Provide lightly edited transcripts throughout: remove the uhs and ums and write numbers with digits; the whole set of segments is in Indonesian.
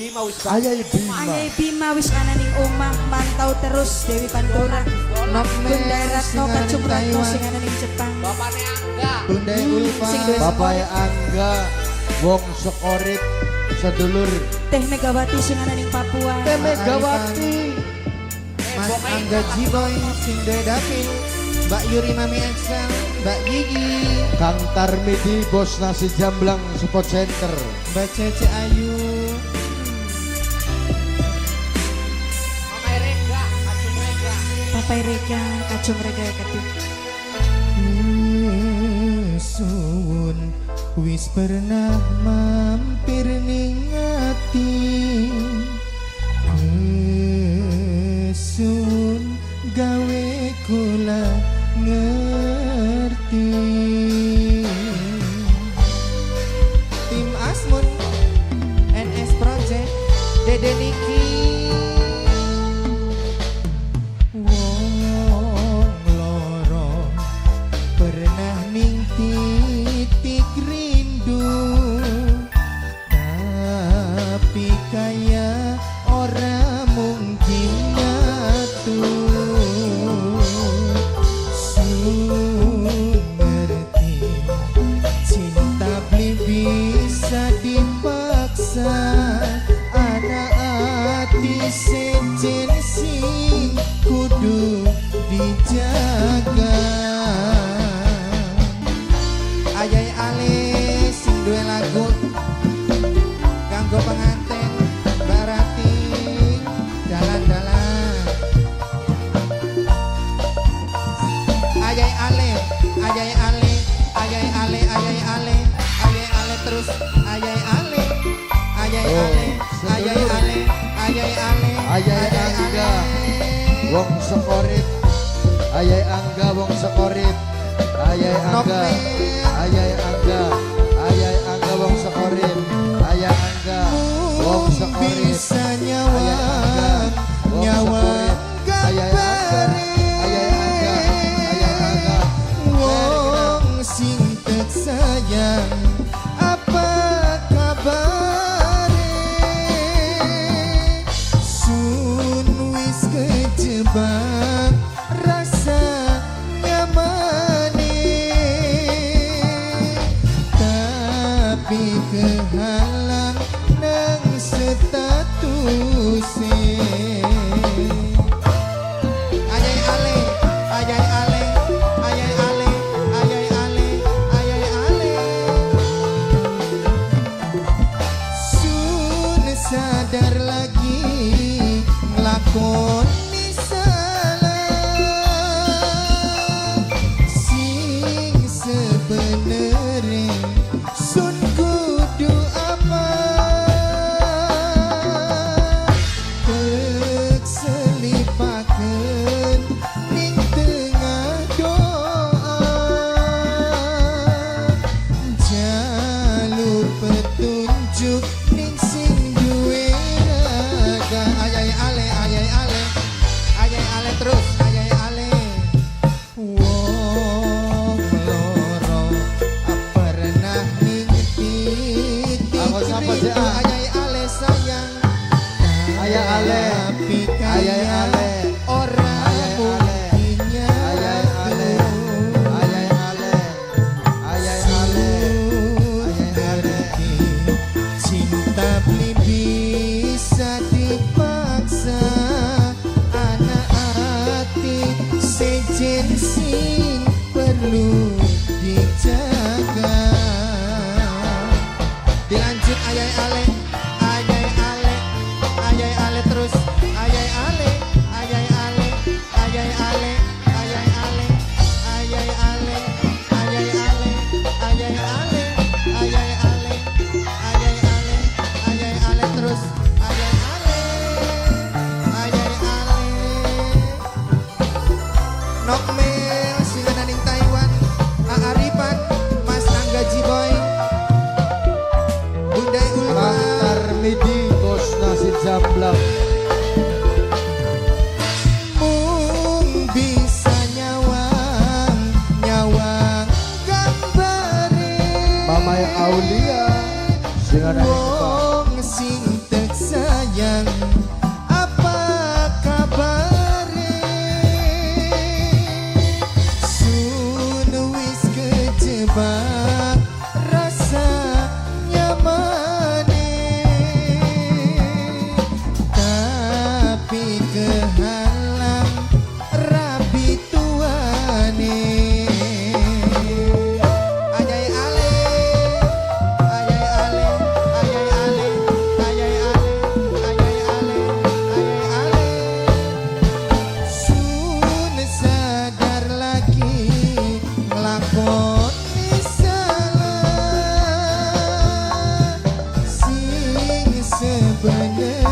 Bima wis Ayai Bima. Ayai Bima wis ana ning omah mantau terus Dewi Pandora. Bunda Ratno Kacung Ratno sing ana ning Jepang. bapakne Angga. Bunda Ulfa. Sing duwe Bapak Angga wong sekorip sedulur. Teh Megawati sing ana ning Papua. Teh Megawati. Mas Angga Jiboy sing duwe dapil. Mbak Yuri Mami Excel, Mbak Gigi, Kang Tarmidi bos nasi jamblang Sport Center. Mbak Cece Ayu, Mama Rega, Acung Rega. Papai Rega Kacung Rega Ketik. Sun wis pernah mampir ning ati. Sun gawe kula ngerti. Tim Asmun NS Project Dede Niki wong loro pernah ning titik rindu tapi kaya ora mungkin nyatu. Ngerti cinta beli bisa dipaksa. Anak hati sejen sing kudu dijaga. Ayai Ale sing duwe lagu kanggo pengantin Mbak Rati dalan-dalan. Ayai Ale, ayai Ale, ayai Ale, ayai Ale, ayai Ale terus ayai Ale, ayai Ale, ayai Ale, ayai Ale, Ayai Angga wong sekorip. Ayai Angga wong sekorip. Ayai Angga. Ayai Angga. Ayai Angga wong sekorip. Ayai Angga wong sekorip. Bisa nyawa, nyawa Ayai Angga. Ayai Angga. Ayai Angga. wong sing tek sayang apa kabare. Sun wis kejebak rasa nyamane tapi kehalang nang statuse. Ayai Ale, ayai Ale, ayai Ale, ayai Ale, ayai Ale. Sun sadar lagi nglakoni salah sing sebenere. Sun kudu apa? Tek selipaken ning tengah doa. Jalur petunjuk ning sing duwe raga. Ayai Ale, ayai Ale, ayai Ale terus ayai Ale. Wong loro pernah ning titik Aku sama rindu. aja. Ayai Ale sayang. Ayai Ale. Tapi Ayai kaya Ale. orang Ayai Ale. mungkin Ayai Ale. nyatu. Ayai Ale. Ayai Ale. Ayai Ale. Cinta beli bisa dipaksa. Anak hati sejen sing perlu dijaga. Dilanjut ayai Ale, ayai Ale, ayai Ale terus ayai Ale, ayai Ale, ayai Ale, ayai Ale, ayai Ale, ayai Ale, ayai Ale, ayai Ale, ayai Ale, ayai Ale terus ayai Ale, ayai Ale. Nokmel sing ana ning Taiwan, Aaripan, Mas Angga Jiboy, Bunda Ulfa. Kang Tarmidi bos nasi jamblang. Mung bisa nyawang, nyawang gambare. Mamai Aulia sing ana ning Jepang. Wong sing tek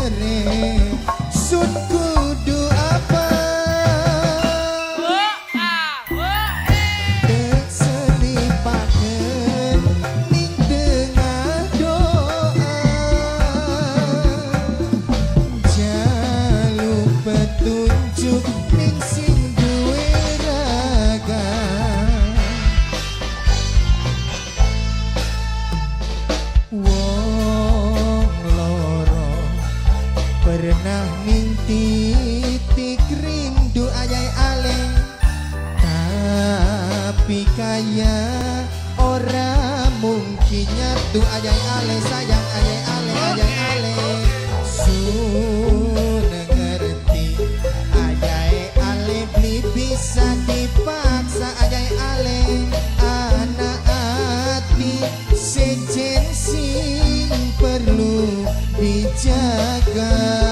dereng sun kudu apa dek selipaken ning tengah doa jaluk petunjuk ning sing duwe raga wong loro pernah minti titik rindu ayai ale tapi kaya ora mungkin nyatu ayai ale sayang ayai ale sun ngerti ayai ale beli bisa dipaksa ayai ale anak hati sejen sing perlu dijaga